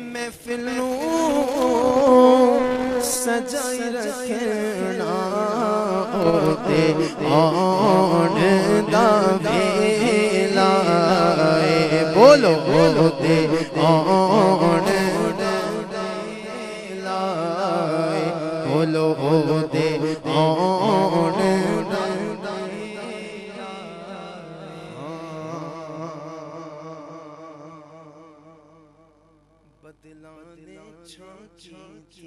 محفل نو سجائی رکھنا اوتے آن دا ویلا بولو اوتے آن دا ویلا بولو اوتے آن دا بدلانے چھاکی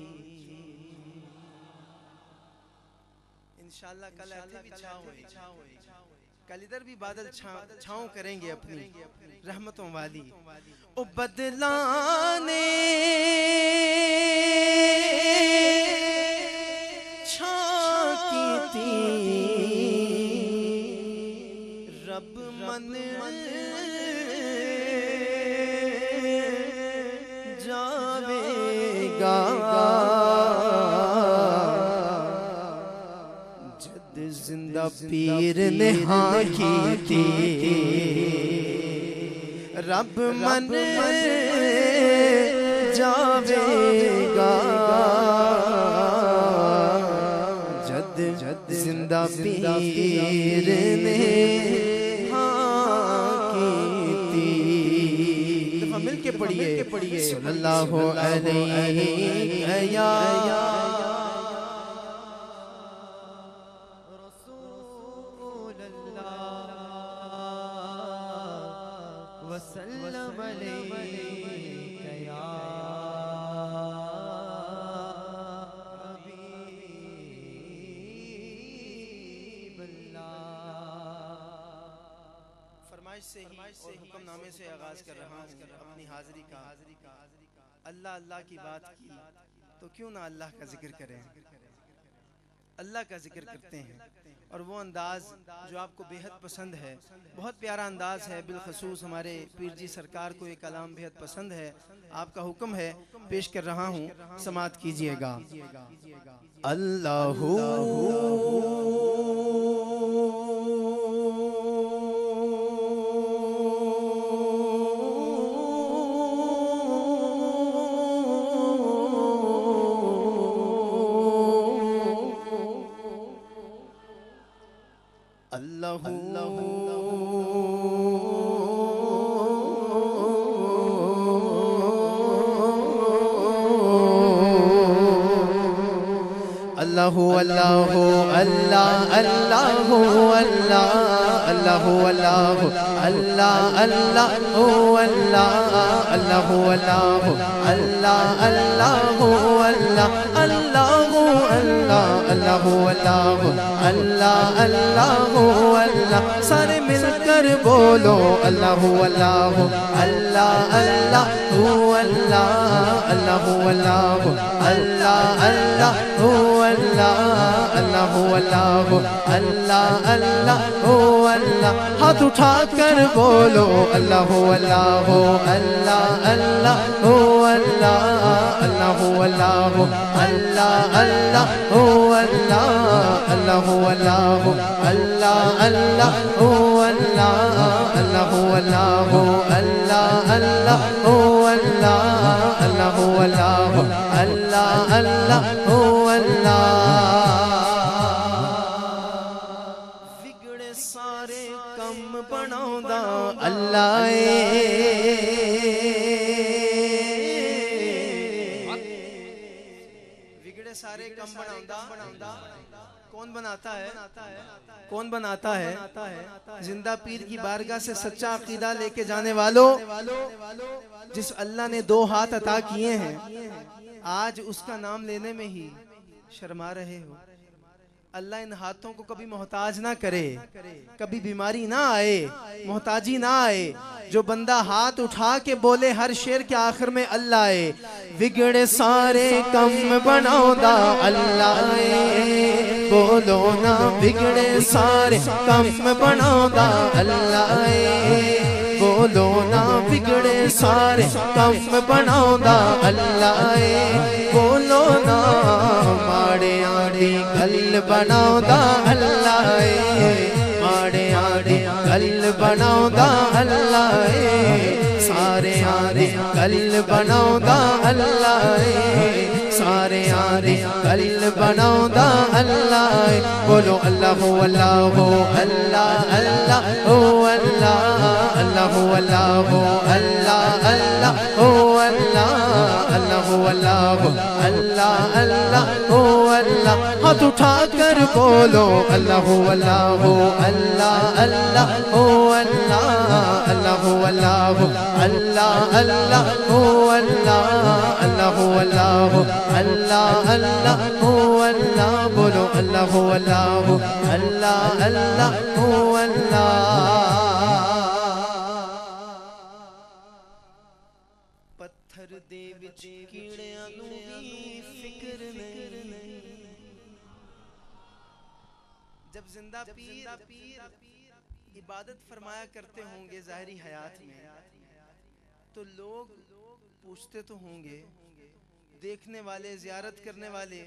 انشاءاللہ کل ایتھے بھی چھاؤں ہوئی کل ادھر بھی بادل چھاؤں کریں گے اپنی رحمتوں والی او بدلانے چھاکی تھی رب من جد زندہ پیر نے ہاں کی تھی رب من جاوے گا جد زندہ پیر نے مل کے پڑھیے صلی اللہ علیہ یا رسول اللہ وسلم علیہ یا حبیب اللہ فرمائش سے اور حکم نامے سے آغاز کر رہا ہوں اپنی حاضری کا اللہ اللہ کی بات کی تو کیوں نہ اللہ کا ذکر کریں اللہ کا ذکر کرتے ہیں اور وہ انداز جو آپ کو بیحد پسند ہے بہت پیارا انداز ہے بالخصوص ہمارے پیر جی سرکار کو یہ کلام بیحد پسند ہے آپ کا حکم ہے پیش کر رہا ہوں سماعت کیجئے گا اللہ اللہ اللہ اللہ اللہ اللہ اللہ اللہ اللہ اللہ اللہ اللہ اللہ اللہ سارے مل کر بولو اللہ اللہ اللہ اللہ اللہ اللہ اللہ اللہ ہاتھ اٹھا کر بولو اللہ اللہ اللہ اللہ اللہ اللہ اللہ اللہ اللہ اللہ اللہ اللہ اللہ وگڑے سارے کم بناؤندا اللہ وگڑے سارے کم بناؤندا کون بناتا ہے کون بناتا ہے زندہ پیر کی بارگاہ سے سچا عقیدہ لے کے جانے والوں جس اللہ نے دو ہاتھ عطا کیے ہیں آج اس کا نام لینے میں ہی شرما رہے ہو اللہ ان ہاتھوں کو کبھی محتاج نہ کرے کبھی بیماری نہ آئے محتاجی نہ آئے جو بندہ ہاتھ اٹھا کے بولے ہر شعر کے آخر میں اللہ آئے بگڑے سارے کم بناؤندا اللہ بولو نا بگڑے سارے کم بناؤندا اللہ بولو نا بگڑے سارے کم بناؤندا اللہ بولو نا ماڑے آڑی گل بناؤندا اللہ ماڑے آڑی گل بناؤندا اللہ سارے آدے کل بناؤندا اللہ اے سارے آدے کل بناؤندا اللہ اے بولو اللہ اللہ اللہ اللہ او اللہ اللہ اللہ اللہ اللہ او اللہ اللہ اللہ اللہ اللہ او اللہ ہاتھ اٹھا کر بولو اللہ اللہ اللہ اللہ او اللہ اللہ اللہ اللہ اللہ او اللہ اللہ اللہ اللہ اللہ او اللہ بولو اللہ اللہ اللہ اللہ او اللہ پتھر دے وچ کیڑیاں نوں وی فکر نہیں جب زندہ پیر عبادت فرمایا کرتے ہوں گے ظاہری حیات میں تو لوگ پوچھتے تو ہوں گے دیکھنے والے زیارت کرنے والے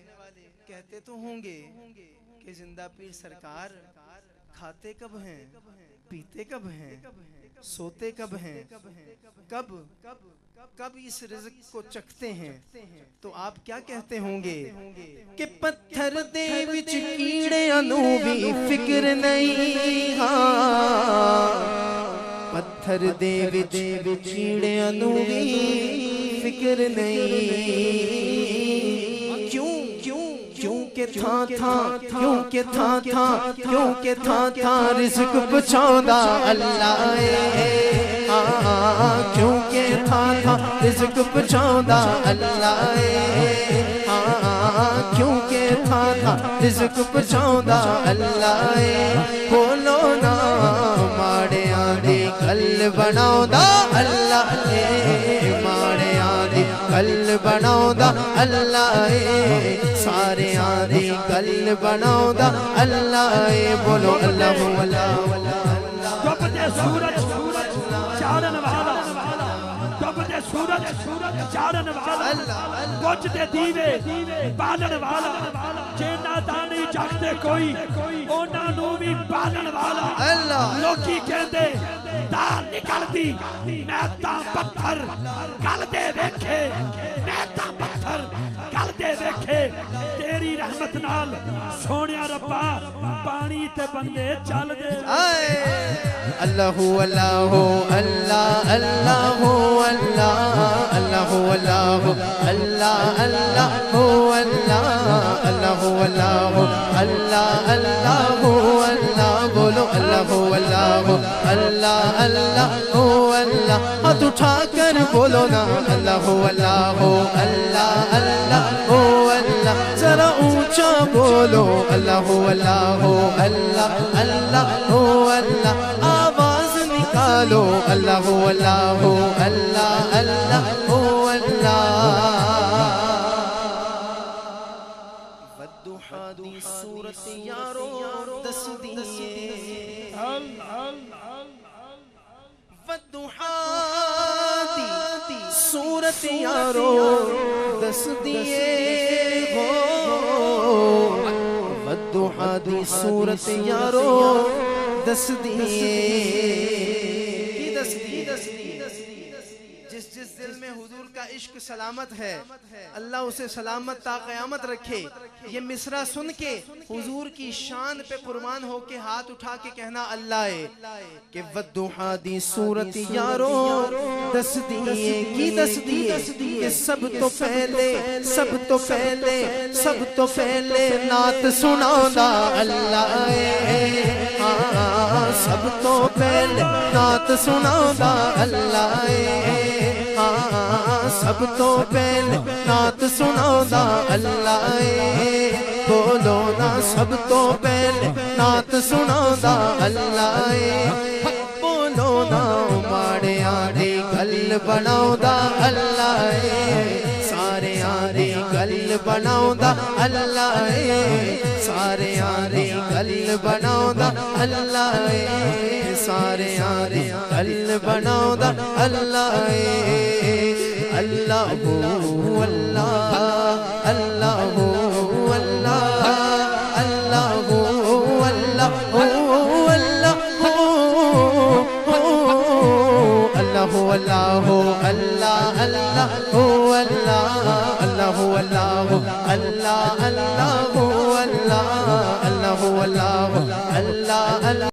کہتے تو ہوں گے کہ زندہ پیر سرکار کھاتے کب ہیں پیتے کب ہیں سوتے کب ہیں کب اس رزق کو چکھتے ہیں تو آپ کیا کہتے ہوں گے کہ پتھر دے وچ کیڑیاں نوں بھی فکر نہیں پتھر دے وچ کیڑیاں نوں بھی فکر نہیں کیونکہ تھا رزق پہنچاؤندا اللہ اے کیونکہ تھا رزق پہنچاؤندا اللہ اے کیونکہ تھا رزق پہنچاؤندا اللہ اے بولو نا ماڑیاں دی گل بناؤندا اللہ اے ماڑیاں دی گل بناؤندا اللہ اے سارے آدھی گل بناؤندا اللہ اے بولو اللہ اللہ جب دے سورج چاڑن والا جب دے سورج چاڑن والا بجھ دے دیوے بالن والا جینا دانی جگتے کوئی اونا نو بھی بالن والا لوکی کہندے دار نکل دی نیتا پتھر گل دے ویکھے نیتا پتھر گل دے ویکھے تیری رحمت نال سونیا ربا پانی تے بندے چل دے اللہ اللہ اللہ اللہ اللہ اللہ اللہ اللہ اللہ اللہ اللہ اللہ اللہ اللہ بولو اللہ اللہ اللہ اللہ اللہ ہاتھ اٹھا کر بولو نا اللہ اللہ اللہ اللہ اللہ ذرا اونچا بولو اللہ اللہ اللہ اللہ اللہ آواز نکالو اللہ اللہ اللہ اللہ اللہ والضحا دی صورت یارو دس دیئے والضحا دی صورت یارو دس دیئے والضحا دی صورت یارو دس دیئے جس دل میں حضور کا عشق سلامت ہے اللہ اسے سلامت تا قیامت رکھے یہ مصرع سن کے حضور کی شان پہ قربان ہو کے ہاتھ اٹھا کے کہنا اللہ ہے کہ والضحا دی صورت یارو دس دیئے کی دس دیئے کہ سب تو پہلے نعت سناؤندا اللہ ہے سب تو پہلے نعت سناؤندا اللہ ہے سب تو پہلے نعت سناؤندا اللہ اے بولو نا سب تو پہلے نعت سناؤندا اللہ اے بولو نا ماڑے آڑے گل بناؤندا اللہ اے سارے آڑے گل بناؤندا اللہ اے سارے آڑے گل بناؤندا اللہ اے سارے آڑے گل بناؤندا اللہ اے اللہ اللہ اللہ اللہ اللہ اللہ اللہ اللہ اللہ اللہ اللہ اللہ اللہ اللہ اللہ اللہ اللہ